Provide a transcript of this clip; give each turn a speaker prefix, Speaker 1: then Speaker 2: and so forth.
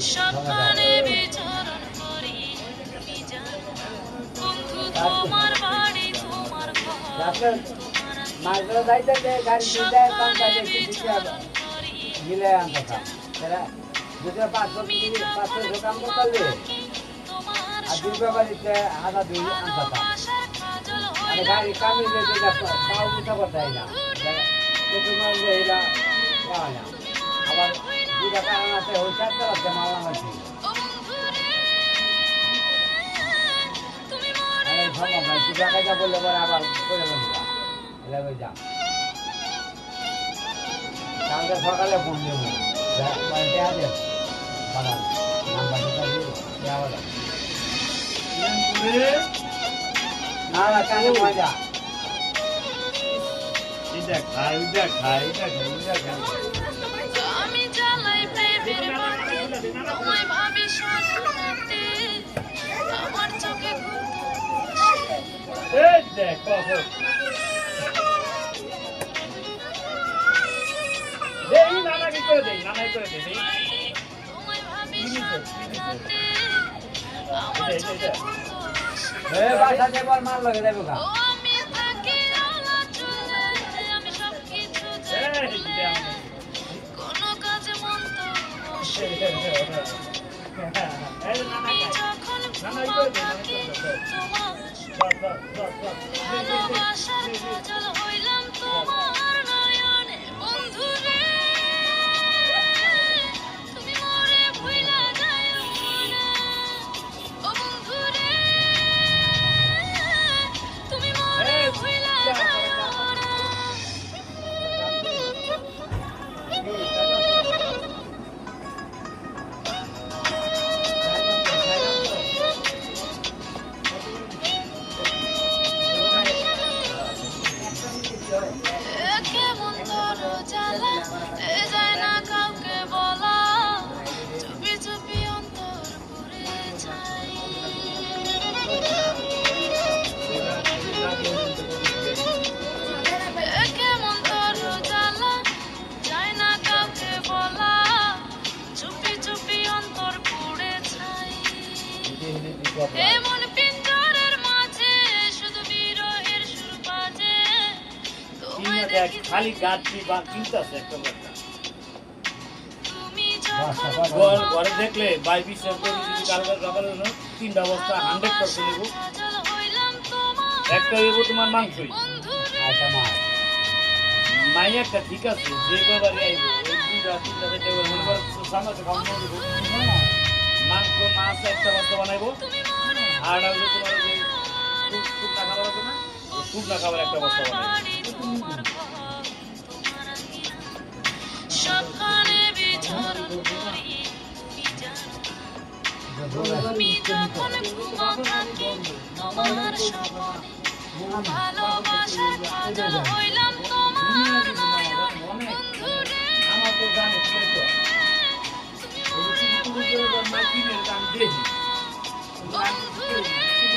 Speaker 1: সকালে বিচরণ করি বন্ধু তোমার বাড়ি তোমার ঘর সকালে বিচরণ করি ভালোবাসার কাজল হইলাম
Speaker 2: আবার দুটা কারণ আছে ওই চারটা রাখতে মামলা মারছি সম্ভব নয় তুই টাকা যা বললে পরে আবার করে দেবো এলাকায় যা কালকে সকালে ফোন দেবো বাড়িতে আছে পাঠান নাম্বারটা দিয়ে না না কানে মজা এটা খাই ওইটা খাই এটা খাই ওইটা খাই
Speaker 1: আমি জ্বালাই প্রেমের বাতি তোমায় ভাবি সারাতে আমার চোখে
Speaker 2: এই দেখ কখন দেই নানা কি করে দেই নানাই করে দেই
Speaker 1: তোমায় ভাবি সারাতে আমার চোখে
Speaker 2: এ বাসা দেবার মার লাগে দেব কা
Speaker 1: ও আমি তাকে আলা চলে আমি সব কিছু জানি কোনো কাজে মন তো বসে আমি যখন ঘুমাও থাকি তোমার ভালোবাসার কাজল হইলাম তোমার নয়নে বন্ধু রে তুমি মরে ভুইলা যাইও না ও বন্ধু রে তুমি মরে ভুইলা যাইও না কেমন তোর জ্বালা এ যায় না কাউকে বলা চুপি চুপি অন্তর পুড়ে ছাই কেমন তোর জ্বালা যায় না কাউকে বলা চুপি চুপি অন্তর পুড়ে ছাই এমন পিঞ্জরের মাঝে শুধু বিরহের সুর বাজে তোমায় দেখি
Speaker 2: খালি গাছটি বা কিনতেছে একটা কথা
Speaker 1: তুমি যখন
Speaker 2: ঘরে দেখলে বাই বিশ্বাস করে যদি কালকে সকালে তিনটা বস্তা 100% নেব
Speaker 1: কাজল হইলাম তোমার
Speaker 2: একটা নেব তোমার মাংসই
Speaker 1: বন্ধু
Speaker 2: আচ্ছা মা মাই একটা ঠিক আছে যে কয়বার আইবো ওই দুইটা তিনটা থেকে মনে করো সামনে খাওয়া দেবো মাংস মাছ একটা বস্তা বানাইবো
Speaker 1: তুমি মরে
Speaker 2: আর না হলে তোমার যে শুকনা খাবার আছে না ওই শুকনা খাবার একটা বস্তা বানাইবো
Speaker 1: বাড়ি তোমার ঘর তোমার আঙ্গিনা সবখানে বিচরণ করি তুমি জানো আমি যখন ঘুমাও থাকি তোমার স্বপ্নে ভালোবাসার কাজল হইলাম তোমার নয়ন বন্ধু রে
Speaker 2: আমার তো জানে ছিল তো
Speaker 1: তুমি মরে ভুইলা
Speaker 2: মাইকিনের গান দেখি
Speaker 1: বন্ধু রে